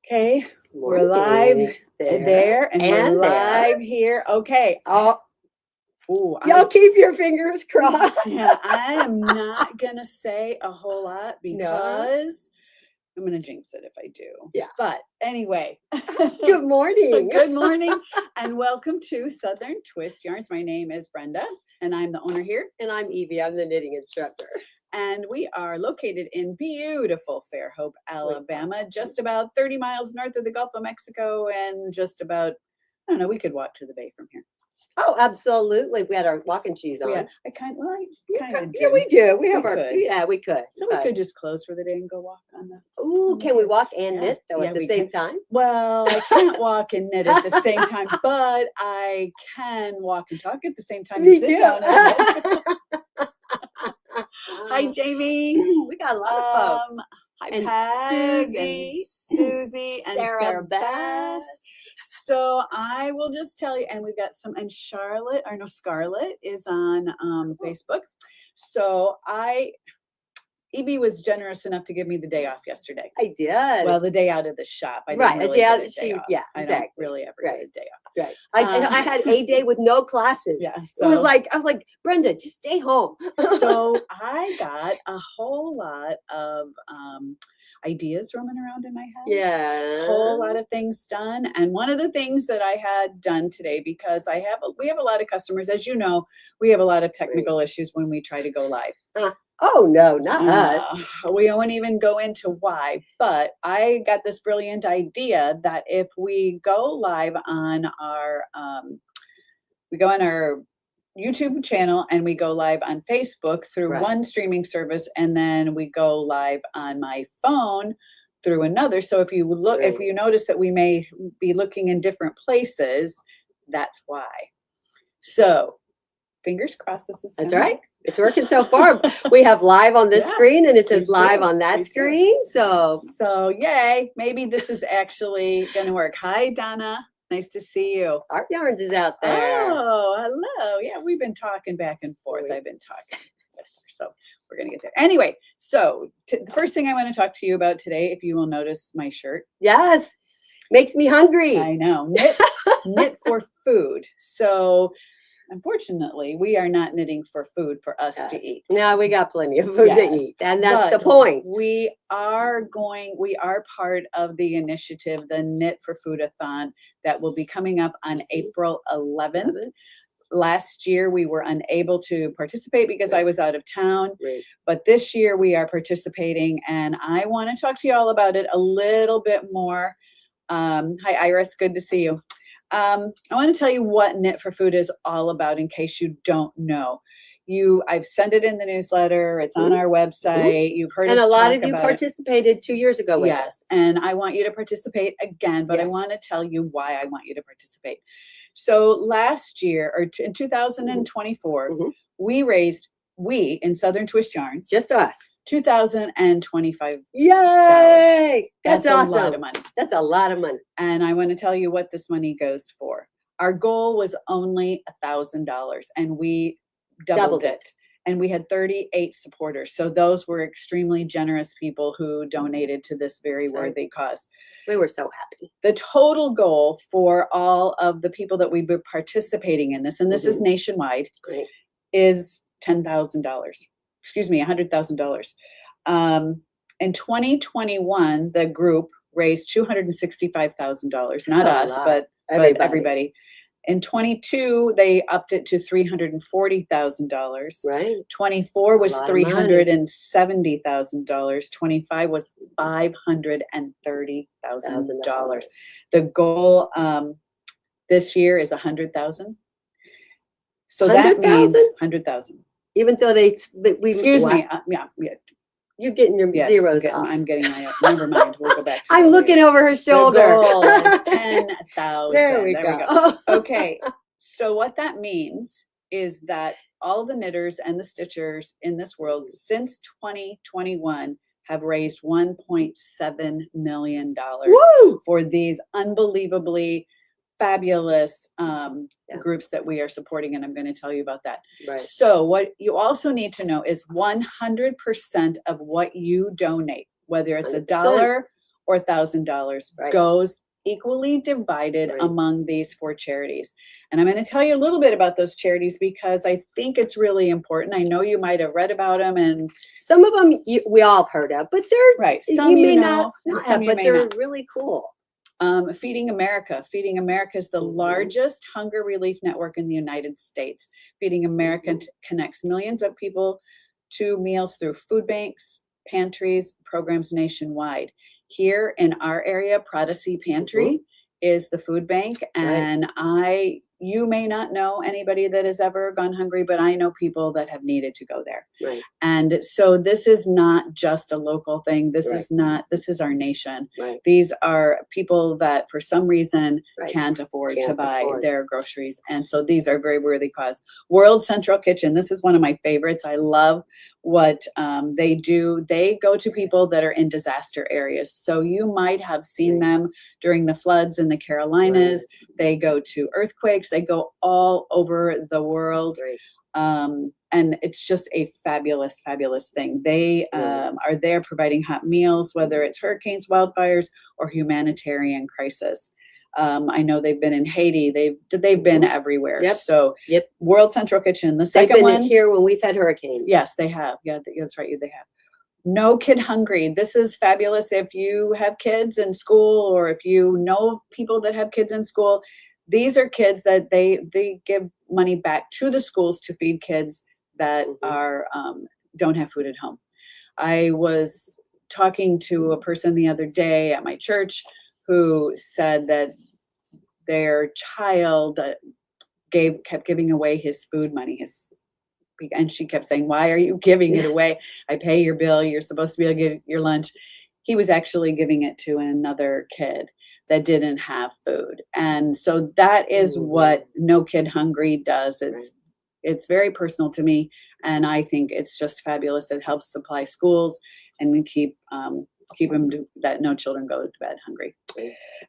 Okay, we're Morning. live there and we're And live there. here. Okay. Oh, Ooh, y'all keep your fingers crossed. yeah, I am not gonna say a whole lot No. because I'm gonna jinx it if I do. Yeah. But anyway, Good morning. good morning and welcome to Southern Twist Yarns. My name is Brenda and I'm the owner here. And I'm Evie. I'm the knitting instructor. And we are located in beautiful Fairhope, Alabama, just about 30 miles north of the Gulf of Mexico and just about, I don't know, we could walk to the bay from here. Oh, absolutely. We had our walking shoes on. Yeah, I kind of do. Yeah, we do. We have we could. So we could just close for the day and go walk on the. Ooh, can we walk and Yeah. knit though Yeah, at the we same can. time? Well, I can't walk and knit at the same time, but I can walk and talk at the same time. Me and sit too. down and knit. Hi, Jamie. We got a lot of folks. Hi, And Peg, Susie, and Sarah Beth. Beth. So I will just tell you, and we've got and Scarlett is on Facebook. So EB was generous enough to give me the day off yesterday. I did. Well, the day out of the shop. I Right, didn't really a day out. get a day off. Yeah, I exactly. don't really ever Right. get a day off. Right. I had a day with no classes. Yeah. I was like, Brenda, just stay home. So I got a whole lot of ideas roaming around in my head. Yeah. A whole lot of things done. And one of the things that I had done today, because we have a lot of customers, as you know, we have a lot of technical issues when we try to go live. Oh no, not us. We won't even go into why, but I got this brilliant idea that if we go live on our YouTube channel and we go live on Facebook through one streaming service, and then we go live on my phone through another. So if you look, if you notice that we may be looking in different places, that's why. So fingers crossed this is That's right. It's working so far. We have live on this screen and it says live on that screen. So yay. Maybe this is actually going to work. Hi, Donna. Nice to see you. Art Yarns is out there. Oh, hello. Yeah, we've been talking back and forth. I've been talking with her, so we're going to get there. Anyway, so the first thing I want to talk to you about today, if you will notice my shirt. Yes. Makes me hungry. I know. Knit for food. So unfortunately, we are not knitting for food for us to eat. No, we got plenty of food to eat. And that's the point. We are part of the initiative, the Knit for Food-a-thon, that will be coming up on April 11th. Last year, we were unable to participate because I was out of town. But this year, we are participating, and I want to talk to you all about it a little bit more. Hi, Iris. Good to see you. I want to tell you what Knit for Food is all about in case you don't know. I've sent it in the newsletter. It's on our website. You've heard us talk about it. And a lot of you participated 2 years ago with it. Yes, and I want you to participate again, but I want to tell you why I want you to participate. So last year, or in 2024, we in Southern Twist Yarns, just us, $2,025. Yay! That's awesome. A lot of money. That's a lot of money. And I want to tell you what this money goes for. Our goal was only $1,000, and we doubled it. And we had 38 supporters. So those were extremely generous people who donated to this very worthy cause. We were so happy. The total goal for all of the people that we were participating in this, and this is nationwide, is $10,000. Excuse me, $100,000. In 2021, the group raised $265,000. Not us, but everybody. In 22, they upped it to $340,000. Right. 24 was $370,000. 25 was $530,000. The goal this year is $100,000. So that means $100,000. Even though excuse me, yeah. You're getting your zeros off. I'm getting my, never mind. We'll go back to I'm looking over her shoulder. The goal is 10,000. There we go. Okay. So what that means is that all the knitters and the stitchers in this world since 2021 have raised $1.7 million for these unbelievably fabulous groups that we are supporting, and I'm going to tell you about that. Right. So what you also need to know is 100% of what you donate, whether it's $1 or $1,000 Right. goes equally divided Right. among these 4 charities. And I'm going to tell you a little bit about those charities because I think it's really important. I know you might have read about them, and Some of them we all have heard of, but they're right, some you may know, and not some have, you but may they're not. really cool. Feeding America. Feeding America is the Mhm. largest hunger relief network in the United States. Feeding America Mhm. connects millions of people to meals through food banks, pantries, programs nationwide. Here in our area, Prodigy Pantry is the food bank, That's right. and you may not know anybody that has ever gone hungry, but I know people that have needed to go there. Right. And so this is not just a local thing. This Right. is not, this is our nation. Right. These are people that for some reason Right. can't afford to Can't buy afford. their groceries. And so these are very worthy cause. World Central Kitchen, this is one of my favorites. I love what they do. They go to people that are in disaster areas. So you might have seen Right. them during the floods in the Carolinas. Right. They go to earthquakes. They go all over the world. Right. And it's just a fabulous, fabulous thing. They are there providing hot meals, whether it's hurricanes, wildfires, or humanitarian crisis. I know they've been in Haiti. They've been everywhere. Yep. So Yep. World Central Kitchen. The They've second been one, here when we've had hurricanes. yes, they have. Yeah, that's right. They have. No Kid Hungry. This is fabulous if you have kids in school or if you know people that have kids in school. These are kids that they give money back to the schools to feed kids that are don't have food at home. I was talking to a person the other day at my church who said that their child kept giving away his food money, and she kept saying, "Why are you giving it away? I pay your bill. You're supposed to be able to get your lunch." He was actually giving it to another kid that didn't have food. And so that is what No Kid Hungry does. It's very personal to me, and I think it's just fabulous. It helps supply schools and keep them that no children go to bed hungry.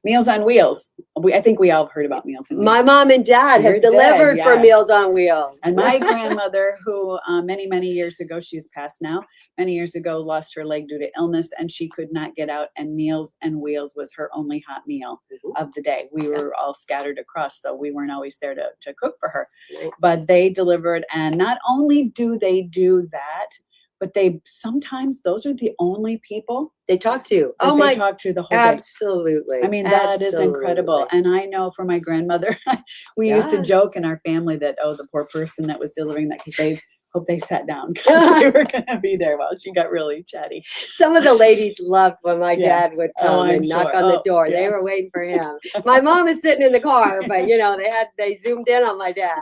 Meals on Wheels. I think we all have heard about Meals on Wheels. My mom and dad Your have delivered dad, for yes. Meals on Wheels. And my grandmother, who many years ago, she's passed now, many years ago lost her leg due to illness, and she could not get out, and Meals on Wheels was her only hot meal of the day. We were all scattered across, so we weren't always there to cook for her. Right. But they delivered, and not only do they do that, but sometimes those are the only people They talk to. that they talk to the whole day. Absolutely. I mean, that is incredible. And I know for my grandmother, we used to joke in our family that, oh, the poor person that was delivering that, because they hope they sat down because they were going to be there while she got really chatty. Some of the ladies loved when my Yeah. dad would come and knock sure. on the Oh, door. yeah. They were waiting for him. My mom is sitting in the car, but they zoomed in on my dad.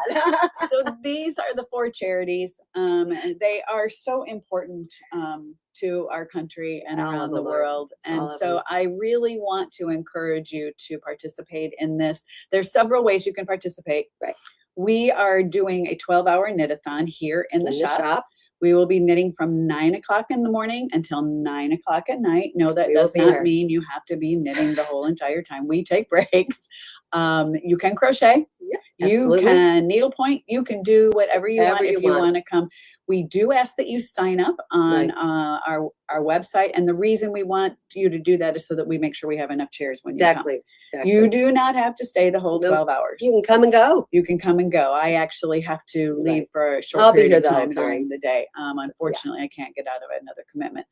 So these are the 4 charities. And they are so important to our country and All of around the them are. world. All And of so them. I really want to encourage you to participate in this. There's several ways you can participate. Right. We are doing a 12-hour knit-a-thon here in the shop. We will be knitting from 9 o'clock in the morning until 9 o'clock at night. No, that does not mean you have to be knitting the whole entire time. We take breaks. You can crochet. Yeah, You absolutely. can needlepoint. You can do whatever you want if you want to come. We do ask that you sign up on our website. And the reason we want you to do that is so that we make sure we have enough chairs when you come. Exactly. You do not have to stay the whole 12 hours. You can come and go. You can come and go. I actually have to leave for a short I'll be period here of the whole time during time. the day. Unfortunately, I can't get out of another commitment.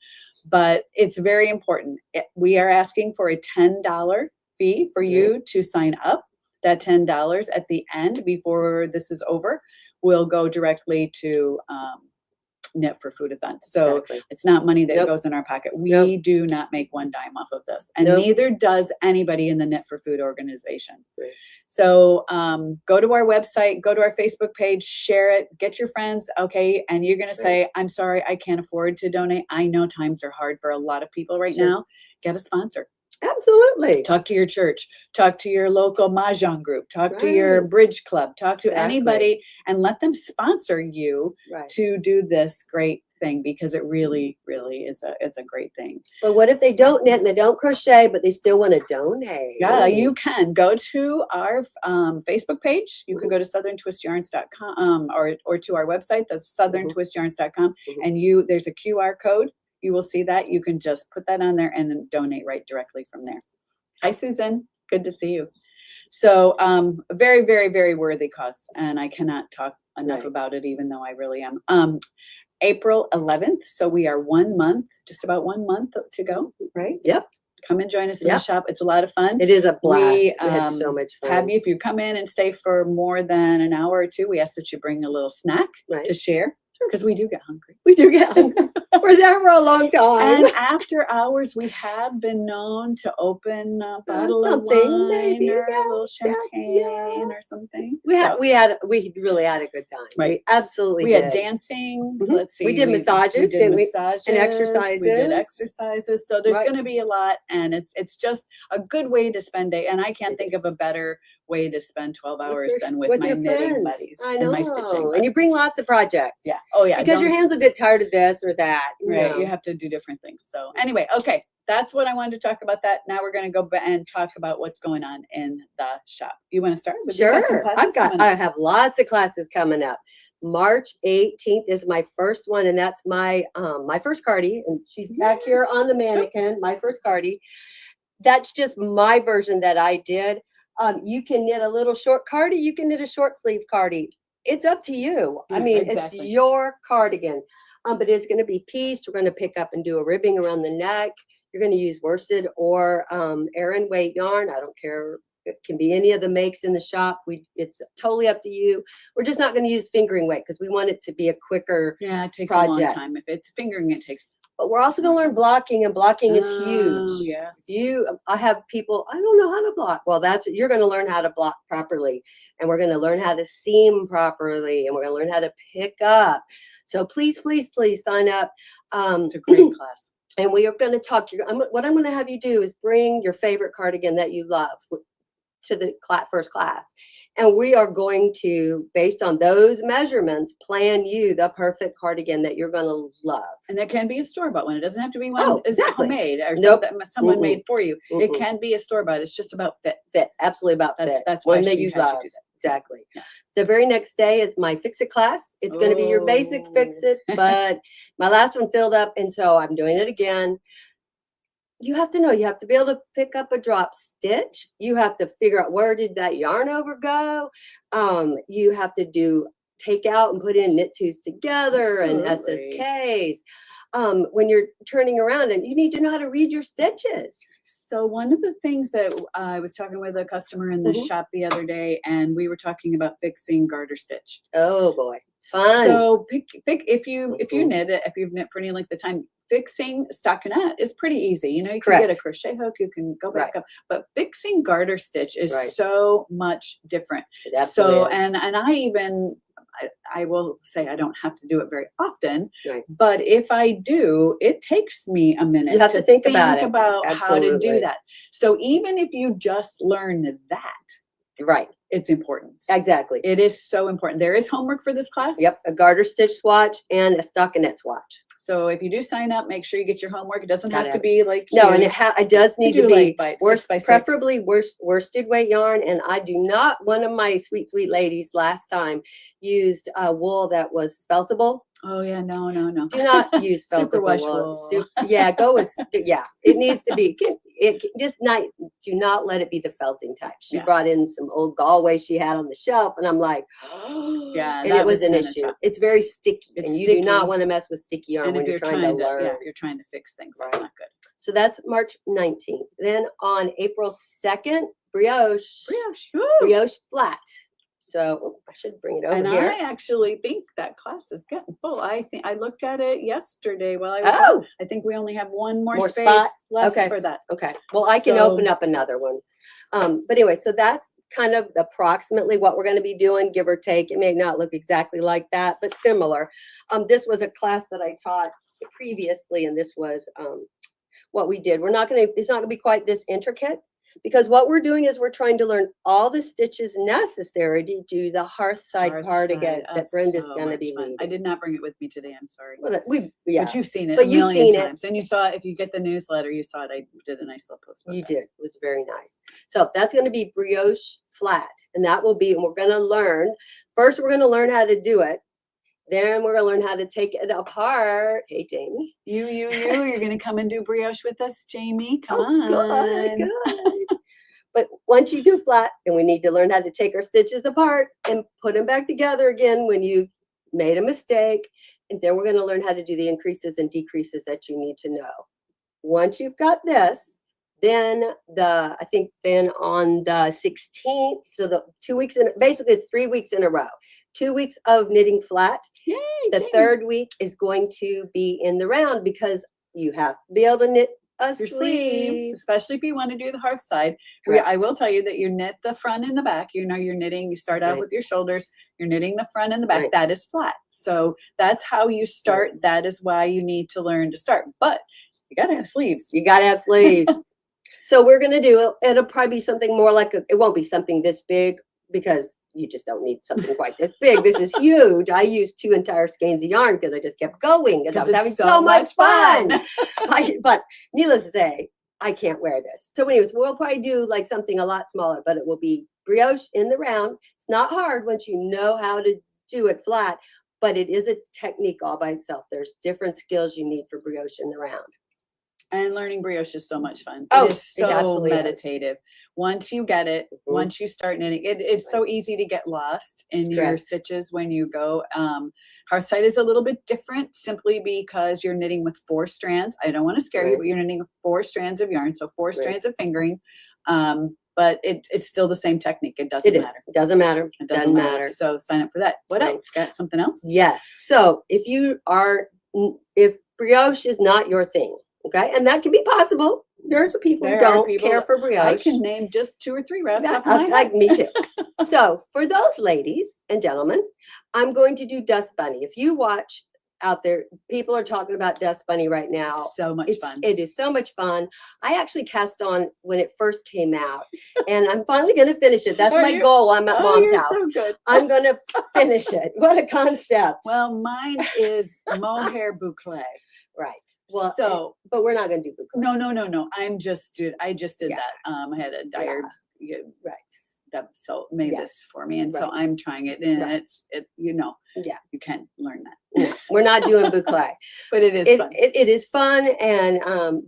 But it's very important. We are asking for a $10 fee for you to sign up. That $10 at the end, before this is over, will go directly to Knit for Food-a-thon. So it's not money that goes in our pocket. We do not make one dime off of this, and neither does anybody in the Knit for Food organization. Right. So go to our website, go to our Facebook page, share it, get your friends. Okay. And you're going to say, I'm sorry, I can't afford to donate. I know times are hard for a lot of people right now. Get a sponsor. Absolutely. Talk to your church, talk to your local Mahjong group, talk to your bridge club, talk to anybody, and let them sponsor you to do this great thing, because it really, really is a great thing. But what if they don't knit and they don't crochet, but they still want to donate? Yeah, you can go to our Facebook page. You can go to southerntwistyarns.com or to our website, that's southerntwistyarns.com, and there's a QR code. you will see that. You can just put that on there and then donate right directly from there. Hi, Susan. Good to see you. So a very, very, very worthy cause, and I cannot talk enough Right. about it, even though I really am. April 11th, so we are 1 month, just about 1 month to go, right? Yep. Come and join us in the Yep. shop. It's a lot of fun. It is a blast. We, We had so much fun. Have you, if you come in and stay for more than an hour or two, we ask that you bring a little snack Right. to share, because we do get hungry. We do get hungry. We're there for a long time. And after hours, we have been known to open a bottle of something, wine maybe, or yeah, a little yeah, champagne yeah. or something. We So really had a good time. Right. We absolutely we did. had dancing. Mhm. Let's see. We did massages, did didn't we? massages, And We did exercises. exercises. So there's Right. going to be a lot, and it's just a good way to spend day. And I can't It think of is. a better way to spend 12 hours your- than with my your knitting friends. buddies I and know. my stitching And you buddies. bring lots of projects. Yeah. Oh yeah. Because your don't- hands will get tired of this or that. Right. know. You have to do different things. So anyway, okay. That's what I wanted to talk about that. Now we're going to go back and talk about what's going on in the shop. You want to start? With you got some Sure. classes coming up. I have lots of classes coming up. March 18th is my first one, and that's my first cardie, and she's back here on the mannequin, my first cardie. That's just my version that I did. You can knit a little short cardie, you can knit a short sleeve cardie. It's up to you. I Yeah, mean, exactly. it's your cardigan. But it's going to be pieced. We're going to pick up and do a ribbing around the neck. You're going to use worsted or Aran weight yarn. I don't care. It can be any of the makes in the shop. It's totally up to you. We're just not going to use fingering weight because we want it to be a quicker. Yeah, it takes a long project. time. If it's fingering, it takes. But we're also going to learn blocking, and blocking is Oh, huge. yes. I have people, I don't know how to block. Well, you're going to learn how to block properly, and we're going to learn how to seam properly, and we're going to learn how to pick up. So please, please, please sign up. It's a great class. And we are going to talk. What I'm going to have you do is bring your favorite cardigan that you love to the first class. And we are going to, based on those measurements, plan you the perfect cardigan that you're going to love. And there can be a store-bought one. It doesn't have to be one Oh, is exactly. homemade or Nope. something someone Mm-mm. made for you. It Mm-mm. can be a store-bought. It's just about fit. Fit, absolutely about That's fit. that's why One that she you has love. do that. Exactly. Yeah. The very next day is my Fix It class. It's going to be your basic Fix Oh. It, but my last one filled up, and so I'm doing it again. You have to know, you have to be able to pick up a drop stitch. You have to figure out, where did that yarn over go? You have to take out and put in knit twos together and Absolutely. SSKs. When you're turning around, and you need to know how to read your stitches. So one of the things that I was talking with a customer in the Mhm. shop the other day, and we were talking about fixing garter stitch. Oh boy, it's fun. So pick if you Mhm. knit it, if you've knit for any length of time, fixing stockinette is pretty easy. You know, you can Correct. get a crochet hook, you can go back Right. up, but fixing garter stitch is Right. so much different. It absolutely So is. and I even I will say I don't have to do it very often, Right. but if I do, it takes me a minute You have to think about it. how to do Absolutely. that. So even if you just learn that, Right, it's important. exactly. It is so important. There is homework for this class. Yep, a garter stitch swatch and a stockinette swatch. So if you do sign up, make sure you get your homework. It doesn't Gotta have to have be like No, and huge. it does need do to be like by 6 by 6. preferably worsted weight yarn. And I do not. One of my sweet ladies last time used wool that was feltable. Oh yeah, no. Do not use feltable Superwash wool. wool. Yeah, go with It needs to be. Do not let it be the felting type. She Yeah. brought in some old Galway she had on the shelf, and I'm like, Yeah, and that it was was an kinda issue. tough. It's very sticky, It's and you do not sticky. want to mess with sticky yarn And when if you're trying to learn. if you're trying to fix things, that's Right. not good. So that's March 19th. Then on April 2nd, brioche Brioche. Woo! flat. So I should bring it over And here. I actually think that class is getting full. I think I looked at it yesterday while I was out. Oh, I think we only have one more More space spot? left Okay. for that. okay. Well, I can So- open up another one. But anyway, so that's kind of approximately what we're going to be doing, give or take. It may not look exactly like that, but similar. This was a class that I taught previously, and this was what we did. It's not going to be quite this intricate, because what we're doing is we're trying to learn all the stitches necessary to do the hearthside Hearthside, cardigan that that's Brenda's so going to much be fun. leading. I did not bring it with me today. I'm sorry. Well, But you've seen it But a you've million seen it. times. And you saw it. If you get the newsletter, you saw it. I did a nice little post. With You it. did. It was very nice. So that's going to be brioche flat. And we're going to learn, first we're going to learn how to do it. Then we're gonna learn how to take it apart. Hey, Jamie. You're gonna come and do brioche with us, Jamie. Come Oh, on. good. But once you do flat, then we need to learn how to take our stitches apart and put them back together again when you made a mistake. And then we're going to learn how to do the increases and decreases that you need to know. Once you've got this, then I think then on the 16th, so the 2 weeks basically it's 3 weeks in a row. 2 weeks of knitting flat. Yay, The Jamie. third week is going to be in the round because you have to be able to knit a Your sleeve. sleeves, especially if you want to do the hearth side. I Correct. will tell you that you knit the front and the back. You know, you're knitting, you start out Right. with your shoulders, you're knitting the front and the back. Right. That is flat. So that's how you start. That is why you need to learn to start. But you got to have sleeves. You got to have sleeves. So we're going to do it. It'll probably be something more like it won't be something this big because you just don't need something quite this big. This is huge. I used 2 entire skeins of yarn because I just kept going because I was it's having so much fun. But needless to say, I can't wear this. So anyways, we'll probably do like something a lot smaller, but it will be brioche in the round. It's not hard once you know how to do it flat, but it is a technique all by itself. There's different skills you need for brioche in the round. And learning brioche is so much fun. Oh, it is it so absolutely is. meditative. Once you get it, Mhm. once you start knitting, it's so easy to get lost in your Correct. stitches when you go. Hearthside is a little bit different simply because you're knitting with 4 strands. I don't want to scare you, Right. but you're knitting with 4 strands of yarn, so 4 Right. strands of fingering. But it's still the same technique. It doesn't It is. matter. It doesn't matter. It Doesn't matter. So sign up for that. What Right. else? Got something else? Yes. So if brioche is not your thing, okay, and that can be possible. There's people who There are don't people care that- for brioche. I can name just 2 or 3 right off the Yeah, top of my head. like me too. So for those ladies and gentlemen, I'm going to do Dust Bunny. If you watch out there, people are talking about Dust Bunny right now. So much fun. It is so much fun. I actually cast on when it first came out, and I'm finally going to finish it. That's Are my you? goal. I'm at Oh, Mom's you're house. so good. I'm going to finish it. What a concept. Well, mine is mohair boucle. Right. Well, So but we're not going to do boucle. no. I just did Yeah. that. I had a dyer Right. that made Yes. this for me, and so Right. I'm trying it, and Right. Yeah. you can't learn that, No, we're not doing boucle. but it is fun. It is fun, and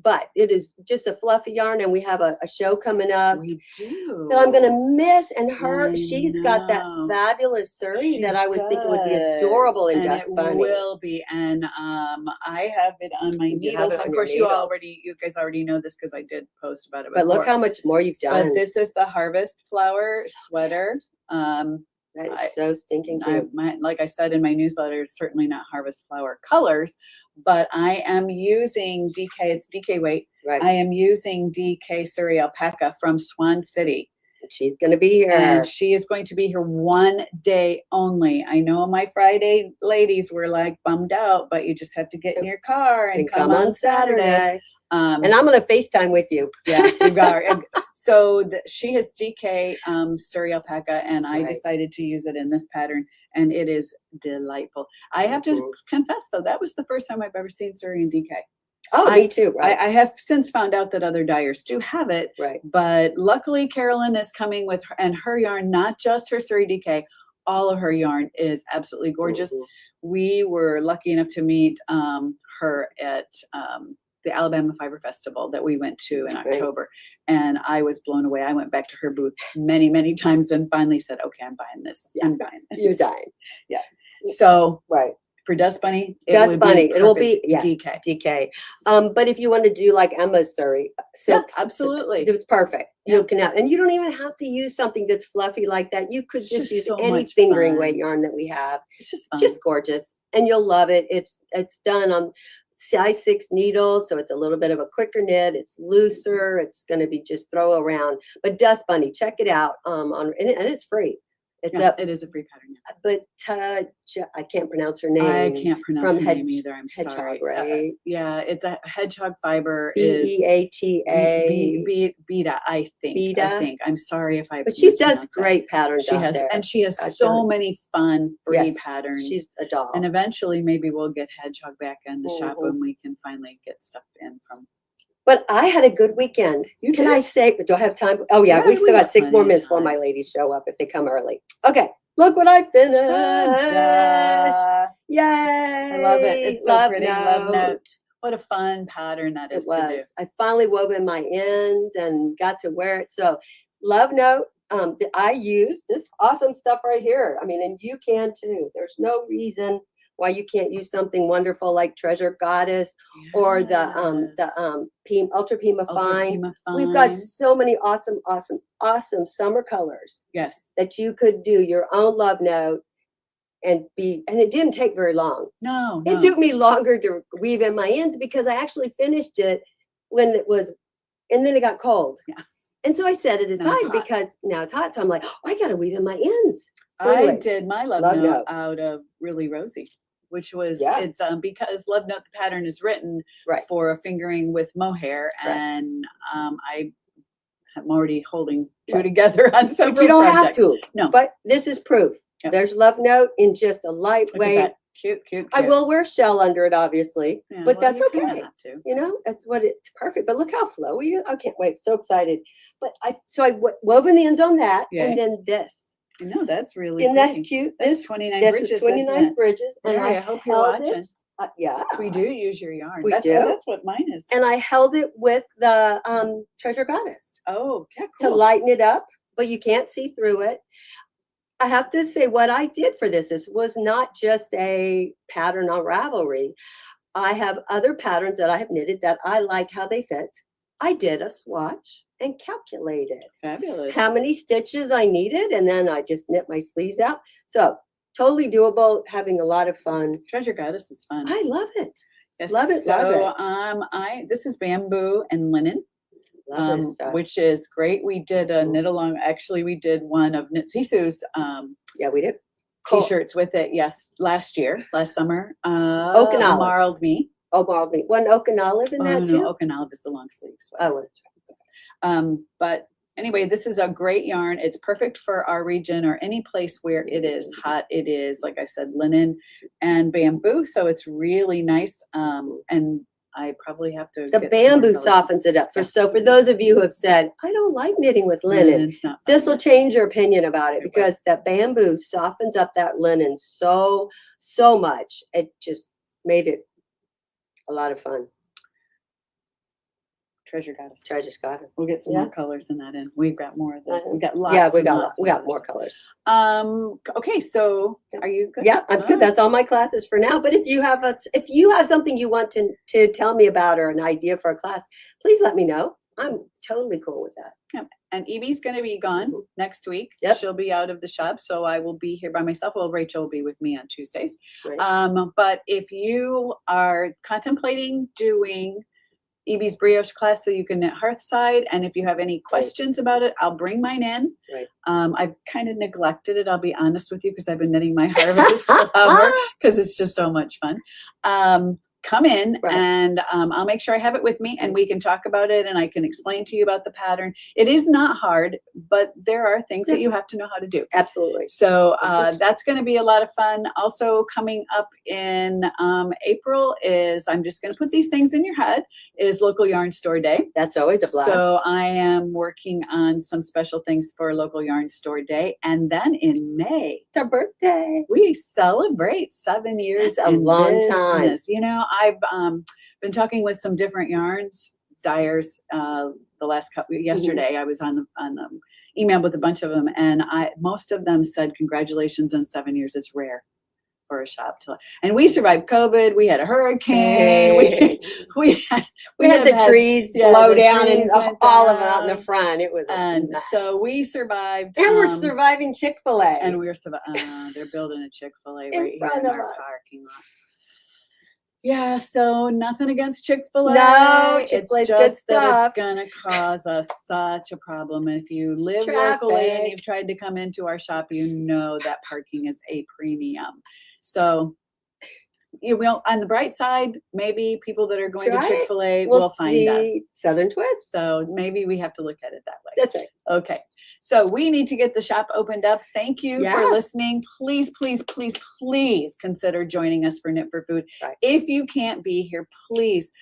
but it is just a fluffy yarn, and we have a show coming up We do. that I'm gonna miss. And I she's got that know. fabulous Surrey She that I was thinking would be adorable does, in and Dust it Bunny. will be, and I have it on my You have needles. it on Of your course, needles. you guys already know this because I did post about it. But look before. how much more you've done. But this is the harvest flower sweater. That is I- so stinking cute. Like I said in my newsletter, it's certainly not harvest flower colors, but I am using DK. It's DK weight. Right. I am using DK Surrey alpaca from Swan City, She's gonna be here. and she is going to be here 1 day only. I know my Friday ladies were like bummed out, but you just have to get in your car and come on Saturday. And I'm gonna FaceTime with you. Yeah, you got her. So she has DK Surrey alpaca, and I Right. decided to use it in this pattern, and it is delightful. I have to Mhm. confess, though, that was the first time I've ever seen Surrey and DK. Oh, me too. Right. I have since found out that other dyers do have it, Right. but luckily Carolyn is coming with her yarn, not just her Surrey DK. All of her yarn is absolutely gorgeous. Mhm. We were lucky enough to meet her at the Alabama Fiber Festival that we went to in Right. October, and I was blown away. I went back to her booth many, many times and finally said, "Okay, I'm buying this. I'm buying this." You're dying. So Right. for Dust Bunny, Dust Bunny, it will be perfect yes, DK. DK. But if you want to do like Emma's Surrey silks, absolutely. it's perfect. Yeah. You can have, and you don't even have to use something that's fluffy like that. You could It's just just use so any much fingering fun. weight yarn that we have. It's just fun. Just gorgeous, and you'll love it. It's done on size 6 needles, so it's a little bit of a quicker knit. It's looser. It's going to be just throw around. But Dust Bunny, check it out. And it's free. It's Yeah, up. it is a free pattern. But I can't pronounce her name. I can't pronounce from her name either. I'm Hedgehog, sorry. right? Yeah, it's a hedgehog fiber. Is Beata. Beta, I think. Beta? I'm sorry if I. But she does mispronounced that. great patterns She out has, there. and she has I've so done- many fun free Yes, patterns. She's a doll. And eventually, maybe we'll get Hedgehog back in the shop Mhm. when we can finally get stuff in from But I had a good weekend. You Can did? I say, do I have time? Oh yeah, Yeah, we still we got got 6 more plenty of minutes before time. my ladies show up if they come early. Okay, look what I finished. Ta-da. Yay. I love it. It's so Love pretty. Love note. note. What a fun pattern that It is to do. was. I finally wove in my ends and got to wear it. So love note. I use this awesome stuff right here. I mean, and you can too. There's no reason why you can't use something wonderful like Treasure Goddess or the Yes. Ultra Pima Ultra Fine. Pima We've got Fine. so many awesome summer colors Yes. that you could do your own love note and it didn't take very long. No. It took me longer to weave in my ends because I actually finished it when it was, and then it got cold. Yeah. And so I set it Now it's aside hot. because now it's hot. So I'm like, oh, I got to weave in my ends. So I anyway, did my love love note note. out of Really Rosie, which was Yeah. it's because love note the pattern is written Right. for a fingering with mohair, Correct. and I'm already holding two together on several But you don't projects. have to. No. But this is proof. Yep. There's love note in just a Look at lightweight. that. Cute. I will wear shell under it, obviously, Yeah, but well, that's you kinda okay. have to. You know, that's what it's perfect. But look how flowy. I can't wait. So excited. But I woven the ends on that, Yay. and then this. I know that's really And that's pretty. cute. That's This 29 this bridges. is 29 isn't bridges, it? and Mary, I hope you're held watching. it. Yeah, We do use your yarn. We That's, do. That's what mine is. and I held it with the Treasure Goddess Oh, yeah, to cool. lighten it up, but you can't see through it. I have to say what I did for this was not just a pattern on Ravelry. I have other patterns that I have knitted that I like how they fit. I did a swatch and calculated Fabulous. how many stitches I needed, and then I just knit my sleeves out. So totally doable, having a lot of fun. Treasure Goddess is fun. I love it. Yes, love it, So, love this is bamboo and linen, Love this stuff. which is great. We did a knit along. Actually, we did one of Knit Sisu's Yeah, we did. Cool. t-shirts with it. Yes, last summer. Oak and olive. Marled Me. Oh, marled me. One oak and olive in Oh, that no, too? Oak and Olive is the long sleeve sweater. Oh, that's right. But anyway, this is a great yarn. It's perfect for our region or any place where it is hot. It is, like I said, linen and bamboo. So it's really nice. And I probably have to The get some more bamboo colors. softens it up. Yeah. So for those of you who have said, I don't like knitting with linen, Linen's not this will fun. change your opinion about it It will. because that bamboo softens up that linen so much. It just made it a lot of fun. Treasure Goddess. Treasure's got it. We'll get some Yeah. more colors in that in. We've got more of that. We've got lots. Yeah, we and got lots of we got colors. more colors. Okay, so are you good? Yeah, I'm All good. right. That's all my classes for now. But if you have something you want to tell me about or an idea for a class, please let me know. I'm totally cool with that. And Evie's going to be gone next week. Yep. She'll be out of the shop, so I will be here by myself. Well, Rachel will be with me on Tuesdays. Right. But if you are contemplating doing Evie's brioche class, so you can knit Hearthside, and if you have any questions about it, I'll bring mine in. Right. I've kind of neglected it, I'll be honest with you, because I've been knitting my harvest flower because it's just so much fun. Come in Right. and I'll make sure I have it with me and we can talk about it and I can explain to you about the pattern. It is not hard, but there are things that you have to know how to do. Absolutely. So that's going to be a lot of fun. Also coming up in April is, I'm just going to put these things in your head, is Local Yarn Store Day. That's always a blast. So I am working on some special things for Local Yarn Store Day. And then in May, it's our birthday. we celebrate 7 years That's a in long time. business. You know, I've been talking with some different yarns dyers the last couple. Yesterday, I was on the email with a bunch of them, and most of them said congratulations on 7 years. It's rare for a shop to, and we survived COVID. We had a hurricane. We had the trees yeah, blow the down and trees went all of it out in the down. front. It was And nice. so we survived. And we're surviving Chick-fil-A. And we're they're building a Chick-fil-A In right here front in of our us. parking lot. Yeah, so nothing against Chick-fil-A. No, It's Chick-fil-A's good just that stuff. it's gonna cause us such a problem. And if you live locally and Traffic. you've tried to come into our shop, you know that parking is a premium. So you will, on the bright side, maybe people that are going That's to right. Chick-fil-A We'll will find us. see Southern Twist. So maybe we have to look at it that way. That's right. Okay. So we need to get the shop opened up. Thank you Yeah. for listening. Please, please, please, please consider joining us for Knit for Food. Right. If you can't be here, please,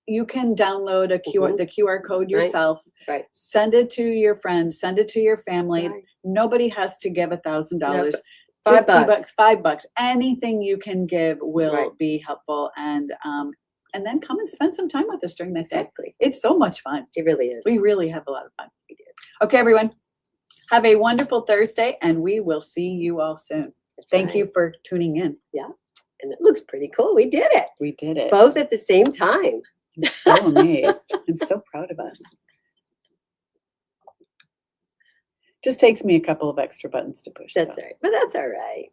you can download the QR code Right. yourself, Right. send it to your friends, send it to your family. Right. Nobody has to give $1,000. $5. $5. Anything you can give will Right. be helpful, and then come and spend some time with us during that day. Exactly. It's so much fun. It really is. We really have a lot of fun. Okay, everyone. Have a wonderful Thursday, and we will see you all soon. That's Thank right. you for tuning in. And it looks pretty cool. We did it. We did it. Both at the same time. I'm so amazed. I'm so proud of us. Just takes me a couple of extra buttons to push. That's so. right. But that's all right.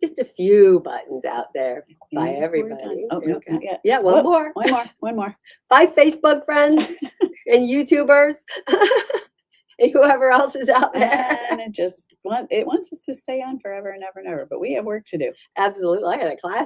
Just a few buttons out there by And we're everybody. done. Oh, no, not yet. Yeah, one Whoop, more. One more. Bye, Facebook friends and YouTubers and whoever else is out there. And it wants us to stay on forever and ever and ever, but we have work to do. Absolutely. I got a class